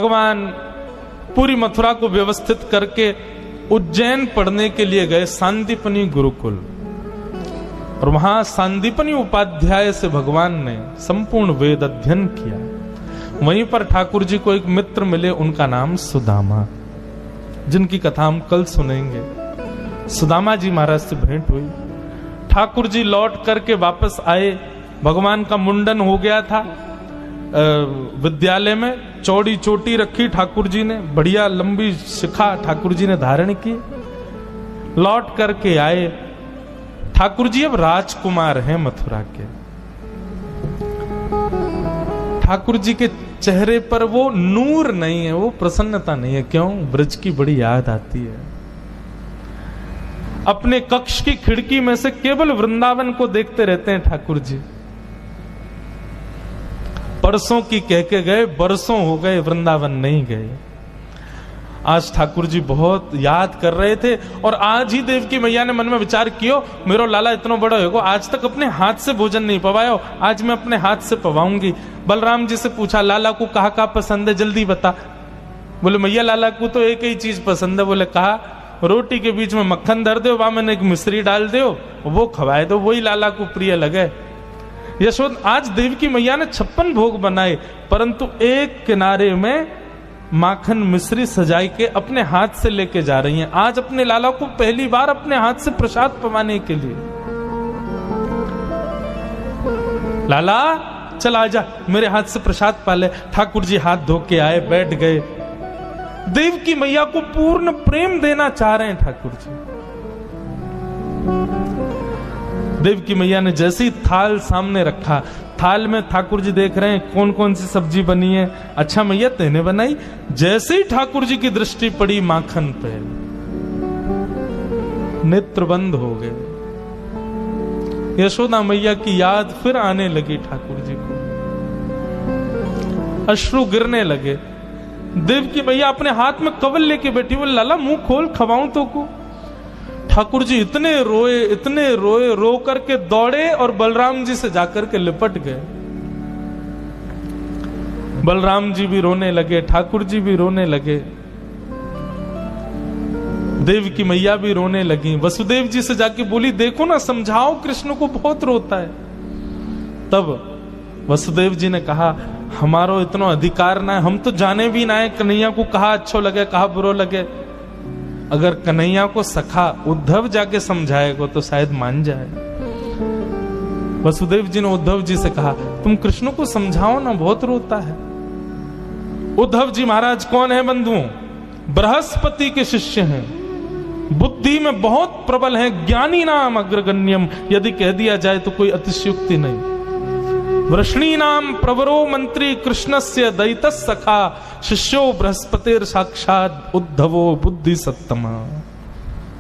भगवान पूरी मथुरा को व्यवस्थित करके उज्जैन पढ़ने के लिए गए सांदीपनी गुरुकुल, और वहां सांदीपनी उपाध्याय से भगवान ने संपूर्ण वेद अध्ययन किया। वहीं पर ठाकुर जी को एक मित्र मिले, उनका नाम सुदामा, जिनकी कथा हम कल सुनेंगे। सुदामा जी महाराज से भेंट हुई। ठाकुर जी लौट करके वापस आए। भगवान का मुंडन हो गया था विद्यालय में, चौड़ी चोटी रखी ठाकुर जी ने, बढ़िया लंबी शिखा ठाकुर जी ने धारण की। लौट करके आए। ठाकुर जी अब राजकुमार हैं मथुरा के। ठाकुर जी के चेहरे पर वो नूर नहीं है, वो प्रसन्नता नहीं है। क्यों? ब्रज की बड़ी याद आती है। अपने कक्ष की खिड़की में से केवल वृंदावन को देखते रहते हैं ठाकुर जी। परसों की कह के गए, बरसों हो गए वृंदावन नहीं गए। आज ठाकुर जी बहुत याद कर रहे थे, और आज ही देवकी मैया ने मन में विचार कियो, मेरो लाला इतना बड़ा होगा, आज तक अपने हाथ से भोजन नहीं पवायो, आज मैं अपने हाथ से पवाऊंगी। बलराम जी से पूछा, लाला को कहा पसंद है, जल्दी बता। बोले मैया लाला को तो एक ही चीज पसंद है। बोले कहा, रोटी के बीच में मक्खन धर दो, वहां मैंने एक मिश्री डाल दो, वो खवाए दो, वही लाला को प्रिय लगे। यशोद आज देवकी मैया ने 56 भोग बनाए, परंतु एक किनारे में माखन मिश्री सजाई के अपने हाथ से लेके जा रही हैं। आज अपने लाला को पहली बार अपने हाथ से प्रसाद पवाने के लिए। लाला चल आजा, मेरे हाथ से प्रसाद पाले। ठाकुर जी हाथ धो के आए, बैठ गए। देवकी मैया को पूर्ण प्रेम देना चाह रहे हैं ठाकुर जी। देवकी मैया ने जैसे ही थाल सामने रखा, थाल में ठाकुर जी देख रहे हैं कौन कौन सी सब्जी बनी है। अच्छा मैया तेने बनाई? जैसे ही ठाकुर जी की दृष्टि पड़ी माखन पे, नेत्र बंद हो गए। यशोदा मैया की याद फिर आने लगी ठाकुर जी को, अश्रु गिरने लगे। देवकी मैया अपने हाथ में कवल लेके बैठी, बोले लाला मुंह खोल, खवाऊं तो को। ठाकुर जी इतने रोए, रो करके दौड़े और बलराम जी से जाकर के लिपट गए। बलराम जी भी रोने लगे, ठाकुर जी भी रोने लगे, देवकी मैया भी रोने लगी। वसुदेव जी से जाके बोली, देखो ना, समझाओ, कृष्ण को बहुत रोता है। तब वसुदेव जी ने कहा, हमारो इतना अधिकार ना है, हम तो जाने भी ना है कन्हैया को कहा अच्छो लगे कहा बुरो लगे। अगर कन्हैया को सखा उद्धव जाके समझाएगा तो शायद मान जाए। वसुदेव जी ने उद्धव जी से कहा, तुम कृष्ण को समझाओ ना, बहुत रोता है। उद्धव जी महाराज कौन है बंधुओं? बृहस्पति के शिष्य हैं, बुद्धि में बहुत प्रबल हैं, ज्ञानी नाम अग्रगण्यम, यदि कह दिया जाए तो कोई अतिशयोक्ति नहीं। वृष्णी नाम प्रवरो मंत्री कृष्णस्य दैतः सखा, शिष्यो बृहस्पतिर साक्षात उद्धवो बुद्धि सत्तमा।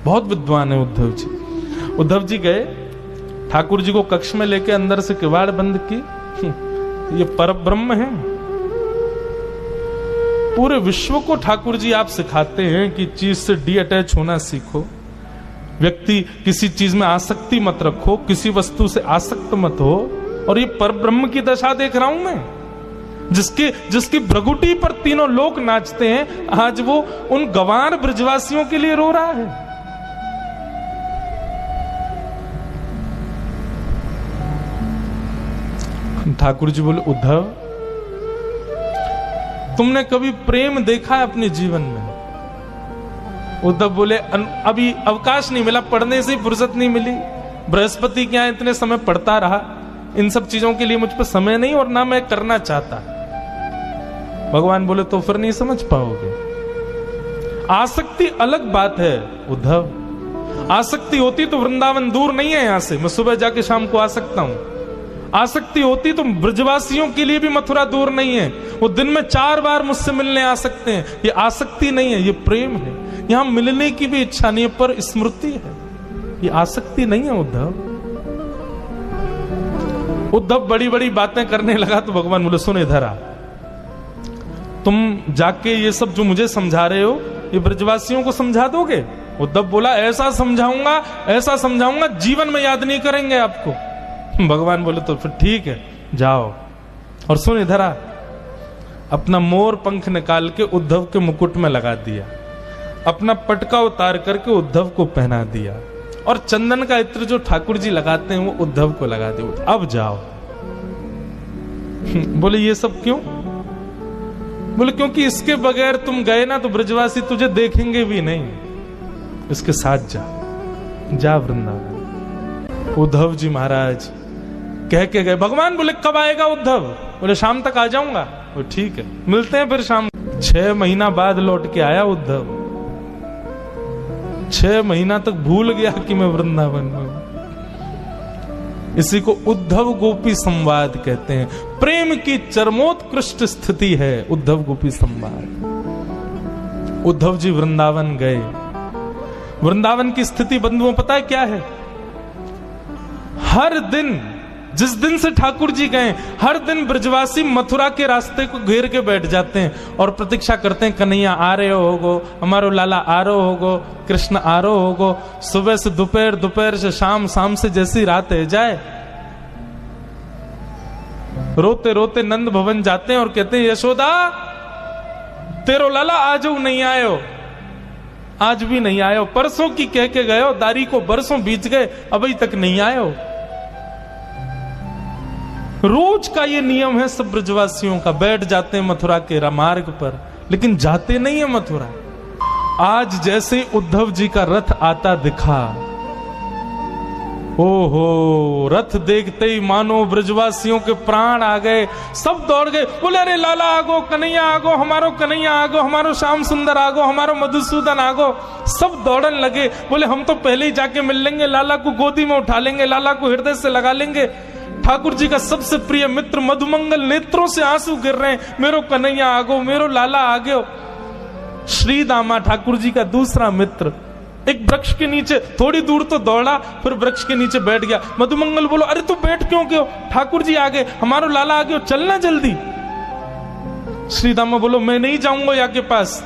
बहुत विद्वान है उद्धव जी। उद्धव जी गए, ठाकुर जी को कक्ष में लेके अंदर से किवाड़ बंद की। ये परब्रह्म है। पूरे विश्व को ठाकुर जी आप सिखाते हैं कि चीज से डी अटैच होना सीखो, व्यक्ति किसी चीज में आसक्ति मत रखो, किसी वस्तु से आसक्त मत हो। और ये परब्रह्म की दशा देख रहा हूं मैं, जिसकी भ्रगुटी पर तीनों लोग नाचते हैं, आज वो उन गंवार ब्रजवासियों के लिए रो रहा है। ठाकुर जी बोले, उद्धव तुमने कभी प्रेम देखा है अपने जीवन में? उद्धव बोले, अभी अवकाश नहीं मिला, पढ़ने से फुर्सत नहीं मिली। बृहस्पति के यहां इतने समय पढ़ता रहा, इन सब चीजों के लिए मुझ पर समय नहीं, और ना मैं करना चाहता। भगवान बोले, तो फिर नहीं समझ पाओगे। आसक्ति अलग बात है उद्धव। आसक्ति होती तो वृंदावन दूर नहीं है यहां से, मैं सुबह जाके शाम को आ सकता हूं। आसक्ति होती तो ब्रजवासियों के लिए भी मथुरा दूर नहीं है, वो दिन में 4 बार मुझसे मिलने आ सकते हैं। ये आसक्ति नहीं है, ये प्रेम है। यहां मिलने की भी इच्छा नहीं है, पर स्मृति है, ये आसक्ति नहीं है उद्धव। उद्धव बड़ी बड़ी बातें करने लगा तो भगवान बोले, सुन इधर आ, तुम जाके ये सब जो मुझे समझा रहे हो, ये ब्रजवासियों को समझा दोगे? उद्धव बोला, ऐसा समझाऊंगा जीवन में याद नहीं करेंगे आपको। भगवान बोले, तो फिर ठीक है, जाओ। और सुन इधर आ, अपना मोर पंख निकाल के उद्धव के मुकुट में लगा दिया, अपना पटका उतार करके उद्धव को पहना दिया, और चंदन का इत्र जो ठाकुर जी लगाते हैं वो उद्धव को लगा दिया। अब जाओ। बोले ये सब क्यों? बोले क्योंकि इसके बगैर तुम गए ना तो ब्रजवासी तुझे देखेंगे भी नहीं, इसके साथ जा वृंदावन। उद्धव जी महाराज कह के गए। भगवान बोले कब आएगा उद्धव? बोले शाम तक आ जाऊंगा। वो ठीक है, मिलते हैं फिर शाम। 6 महीना बाद लौट के आया उद्धव। 6 महीना तक भूल गया कि मैं वृंदावन में हूं। इसी को उद्धव गोपी संवाद कहते हैं। प्रेम की चरमोत्कृष्ट स्थिति है उद्धव गोपी संवाद। उद्धव जी वृंदावन गए। वृंदावन की स्थिति बंधुओं पता है क्या है? हर दिन, जिस दिन से ठाकुर जी गए, हर दिन ब्रजवासी मथुरा के रास्ते को घेर के बैठ जाते हैं और प्रतीक्षा करते हैं कन्हैया आ रहे होगो, हमारो लाला आ रहे होगो, कृष्ण आ रहे होगो। सुबह से दोपहर, दोपहर से शाम, शाम से जैसी रात है जाए, रोते रोते नंद भवन जाते हैं और कहते हैं यशोदा तेरो लाला आज नहीं आयो, आज भी नहीं आयो। परसों की कह के गए हो, दारी को बरसों बीत गए, अभी तक नहीं आयो। रोज का ये नियम है सब ब्रजवासियों का। बैठ जाते हैं मथुरा के मार्ग पर, लेकिन जाते नहीं है मथुरा। आज जैसे उद्धव जी का रथ आता दिखा, ओहो, रथ देखते ही मानो ब्रजवासियों के प्राण आ गए। सब दौड़ गए, बोले अरे लाला आगो, कन्हैया आगो, हमारो कन्हैया आगो, हमारो श्याम सुंदर आगो, हमारो मधुसूदन आगो। सब दौड़न लगे। बोले हम तो पहले ही जाके मिल लेंगे, लाला को गोदी में उठा लेंगे, लाला को हृदय से लगा लेंगे। ठाकुर जी का सबसे प्रिय मित्र मधुमंगल नेत्रों से आंसू गिर रहे हैं, मेरो कन्हैया आगो, मेरो लाला आगो। श्री दामा ठाकुर जी का दूसरा मित्र एक वृक्ष के नीचे थोड़ी दूर तो दौड़ा, फिर वृक्ष के नीचे बैठ गया। मधुमंगल बोलो अरे तू बैठ क्यों गयो? ठाकुर जी आ गए, हमारो लाला आ गयो, चलना जल्दी। श्री दामा बोलो मैं नहीं जाऊंगा यहाँ के पास,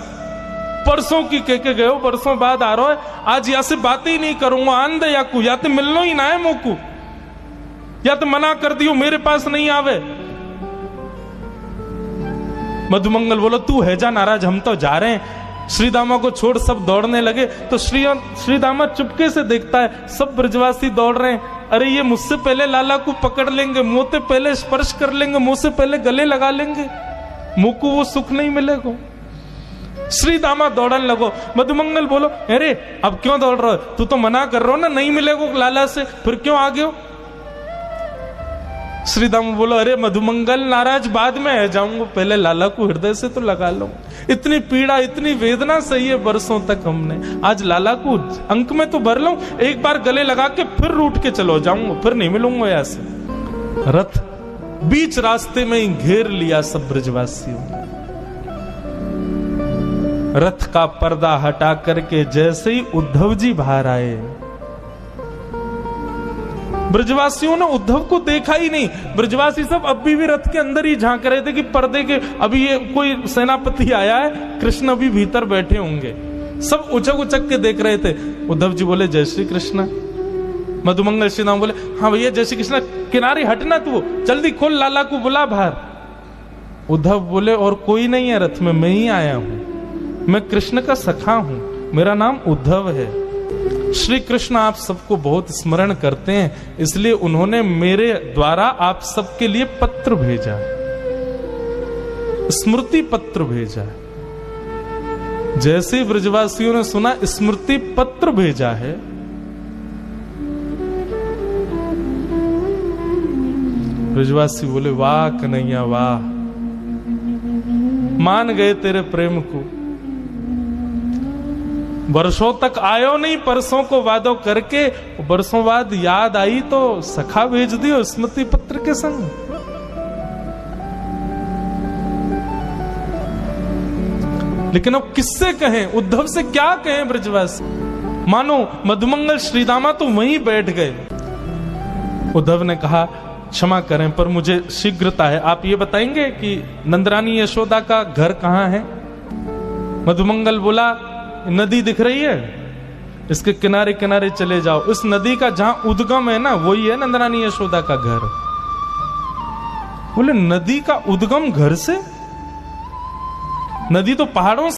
परसों की कह के गयो, परसों बाद आ रहा है, आज यहाँ से बातें ही नहीं करूंगा। आंदे या को या तो मिलनो ही ना है मोकू, या तो मना कर दियो मेरे पास नहीं आवे। मधुमंगल बोलो तू है जा नाराज, हम तो जा रहे हैं। श्रीदामा को छोड़ सब दौड़ने लगे तो श्रीदामा चुपके से देखता है सब ब्रजवासी दौड़ रहे हैं। अरे ये मुझसे पहले लाला को पकड़ लेंगे, मुंह से पहले स्पर्श कर लेंगे, मुंह से पहले गले लगा लेंगे, मुंह को वो सुख नहीं मिलेगा। श्रीदामा दौड़न लगो। मधुमंगल बोलो अरे अब क्यों दौड़ रहे हो? तू तो मना कर रहा हो ना, नहीं मिलेगा लाला से, फिर क्यों आ गए हो? श्रीदामा बोलो अरे मधुमंगल नाराज बाद में है जाऊंगा, पहले लाला को हृदय से तो लगा लो। इतनी पीड़ा, इतनी वेदना सही है बरसों तक हमने, आज लाला को अंक में तो भर लो, एक बार गले लगा के फिर रूठ के चलो जाऊंगा, फिर नहीं मिलूंगा ऐसे। रथ बीच रास्ते में ही घेर लिया सब ब्रजवासियों। रथ का पर्दा हटा करके जैसे ही उद्धव जी बाहर आए, ब्रजवासियों ने उद्धव को देखा ही नहीं। ब्रजवासी सब अभी भी रथ के अंदर ही झांक रहे थे कि पर्दे के अभी ये कोई सेनापति आया है, कृष्ण अभी भीतर बैठे होंगे। सब उचक उचक के देख रहे थे। उद्धव जी बोले जय श्री कृष्ण। मधुमंगल श्री राम बोले हाँ भैया जय श्री कृष्ण, किनारे हटना तू, जल्दी खोल, लाला को बुला बाहर। उद्धव बोले और कोई नहीं है रथ में, मैं ही आया हूं, मैं कृष्ण का सखा हूं, मेरा नाम उद्धव है। श्री कृष्ण आप सबको बहुत स्मरण करते हैं, इसलिए उन्होंने मेरे द्वारा आप सबके लिए पत्र भेजा, स्मृति पत्र भेजा। जैसे ब्रजवासियों ने सुना स्मृति पत्र भेजा है, ब्रजवासी बोले वाह कन्हैया वाह, मान गए तेरे प्रेम को। वर्षों तक आयो नहीं, परसों को वादो करके, वर्षों बाद याद आई तो सखा भेज दियो स्मृति पत्र के संग। लेकिन अब किससे कहें, उद्धव से क्या कहें ब्रजवासी? मानो मधुमंगल श्रीदामा तो वहीं बैठ गए। उद्धव ने कहा क्षमा करें पर मुझे शीघ्रता है, आप ये बताएंगे कि नंदरानी यशोदा का घर कहाँ है? मधुमंगल बोला नदी दिख रही है, इसके किनारे किनारे चले जाओ, इस नदी का जहां उद्गम है ना वही है नंदरानी यशोदा का घर। बोले नदी का उद्गम घर से? नदी तो पहाड़ों